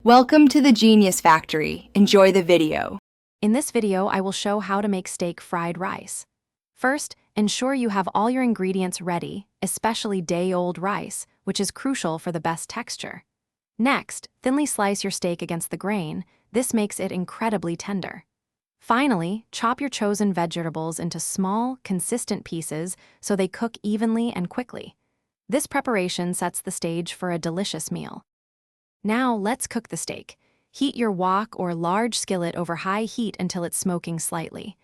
Welcome to the Genius Factory. Enjoy the video. In this video, I will show how to make steak fried rice. First, ensure you have all your ingredients ready, especially day-old rice, which is crucial for the best texture. Next, thinly slice your steak against the grain. This makes it incredibly tender. Finally, chop your chosen vegetables into small, consistent pieces so they cook evenly and quickly. This preparation sets the stage for a delicious meal. Now, let's cook the steak. Heat your wok or large skillet over high heat until it's smoking slightly.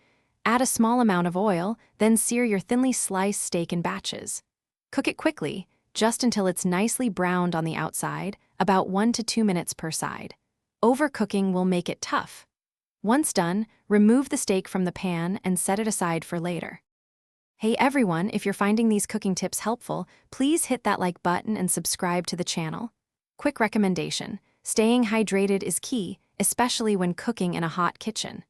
Add a small amount of oil, then sear your thinly sliced steak in batches. Cook it quickly, just until it's nicely browned on the outside, about 1 to 2 minutes per side. Overcooking will make it tough. Once done, remove the steak from the pan and set it aside for later. Hey everyone, if you're finding these cooking tips helpful, please hit that like button and subscribe to the channel. Quick recommendation: staying hydrated is key, especially when cooking in a hot kitchen.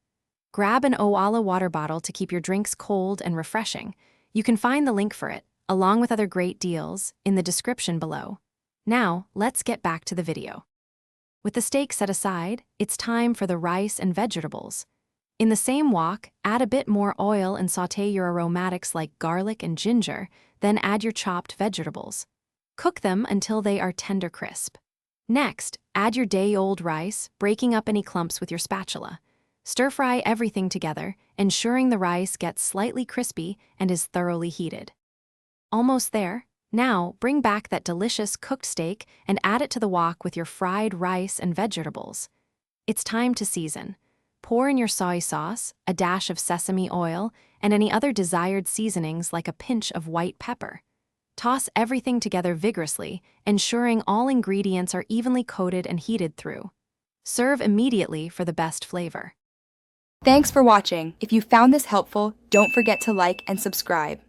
Grab an Owala water bottle to keep your drinks cold and refreshing. You can find the link for it, along with other great deals, in the description below. Now, let's get back to the video. With the steak set aside, it's time for the rice and vegetables. In the same wok, add a bit more oil and sauté your aromatics like garlic and ginger, then add your chopped vegetables. Cook them until they are tender crisp. Next, add your day-old rice, breaking up any clumps with your spatula. Stir-fry everything together, ensuring the rice gets slightly crispy and is thoroughly heated. Almost there. Now, bring back that delicious cooked steak and add it to the wok with your fried rice and vegetables. It's time to season. Pour in your soy sauce, a dash of sesame oil, and any other desired seasonings like a pinch of white pepper. Toss everything together vigorously, ensuring all ingredients are evenly coated and heated through. Serve immediately for the best flavor. Thanks for watching. If you found this helpful, don't forget to like and subscribe.